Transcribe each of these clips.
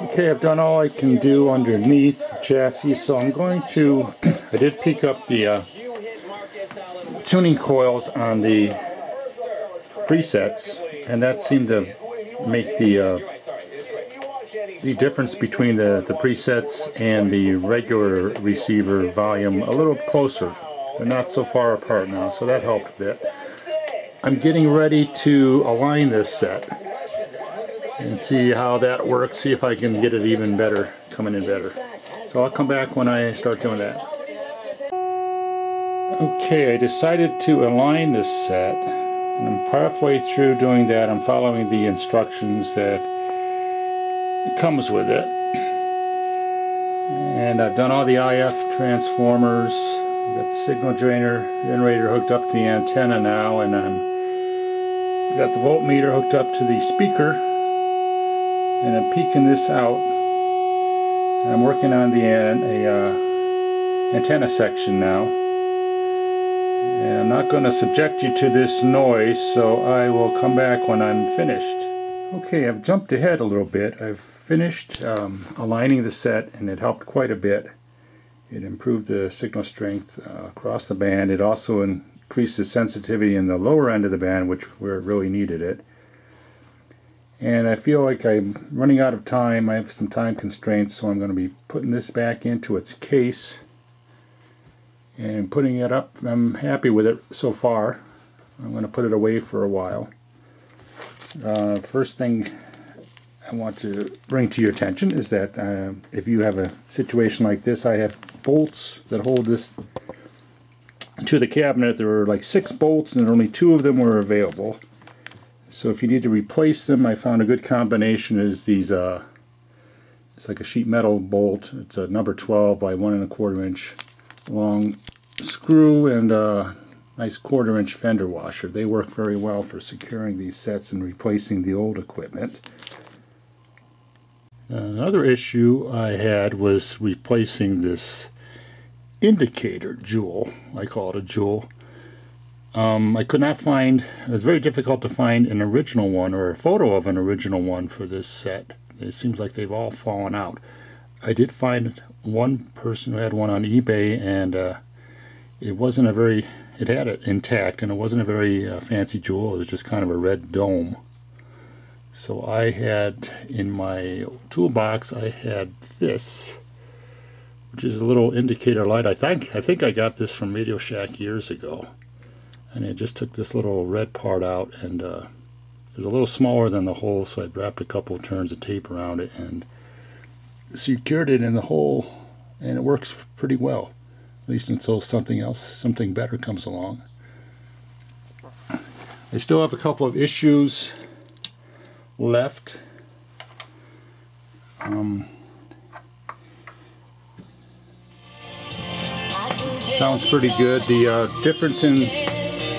Okay, I've done all I can do underneath the chassis, so I'm going to, I did pick up the tuning coils on the presets, and that seemed to make the difference between the presets and the regular receiver volume a little closer. They're not so far apart now, so that helped a bit. I'm getting ready to align this set and see how that works, see if I can get it even better, coming in better. So I'll come back when I start doing that. Okay, I decided to align this set, and I'm halfway through doing that. I'm following the instructions that comes with it. And I've done all the IF transformers. I've got the signal generator hooked up to the antenna now, and I've got the voltmeter hooked up to the speaker. And I'm peeking this out, and I'm working on the antenna section now. And I'm not going to subject you to this noise, so I will come back when I'm finished. Okay, I've jumped ahead a little bit. I've finished aligning the set, and it helped quite a bit. It improved the signal strength across the band. It also increased the sensitivity in the lower end of the band, where it really needed it. And I feel like I'm running out of time. I have some time constraints, so I'm going to be putting this back into its case and putting it up. I'm happy with it so far. I'm going to put it away for a while. First thing I want to bring to your attention is that if you have a situation like this, I have bolts that hold this to the cabinet. There were like 6 bolts, and only 2 of them were available. So if you need to replace them, I found a good combination is these, it's like a sheet metal bolt. It's a number 12 by 1 1/4 inch long screw and a nice 1/4 inch fender washer. They work very well for securing these sets and replacing the old equipment. Another issue I had was replacing this indicator jewel. I call it a jewel. I could not find, it was very difficult to find an original one or a photo of an original one for this set. It seems like they've all fallen out. I did find one person who had one on eBay, and it wasn't a very, it had it intact, and it wasn't a very fancy jewel. It was just kind of a red dome. So I had, in my toolbox, I had this, which is a little indicator light. I think I got this from Radio Shack years ago. And I just took this little red part out, and it was a little smaller than the hole, so I wrapped a couple of turns of tape around it and secured it in the hole, and it works pretty well, at least until something better comes along. I still have a couple of issues left. Sounds pretty good. The difference in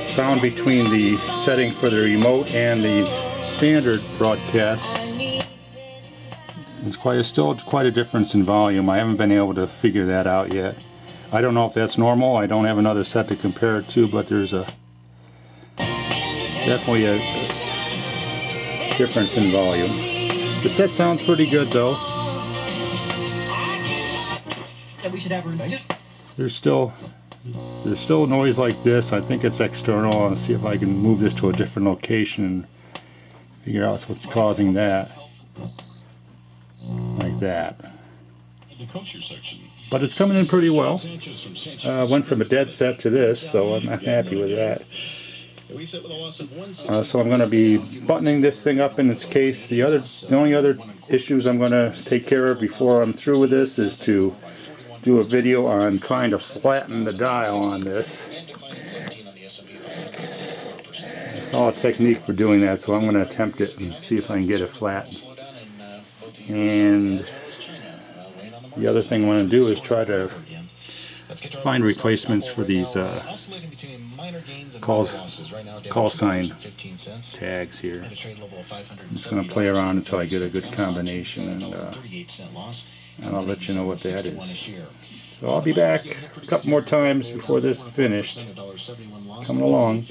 sound between the setting for the remote and the standard broadcast is still quite a difference in volume. I haven't been able to figure that out yet. I don't know if that's normal. I don't have another set to compare it to, but there's definitely a difference in volume. The set sounds pretty good though. There's still noise like this. I think it's external. I'll see if I can move this to a different location and figure out what's causing that. Like that. But it's coming in pretty well. Went from a dead set to this, so I'm happy with that. So I'm going to be buttoning this thing up in its case. The only other issues I'm going to take care of before I'm through with this is to do a video on trying to flatten the dial on this. I saw a technique for doing that, so I'm going to attempt it and see if I can get it flat. And the other thing I want to do is try to find replacements for these call sign tags here. I'm just going to play around until I get a good combination, and I'll let you know what that is. So I'll be back a couple more times before this is finished. It's coming along.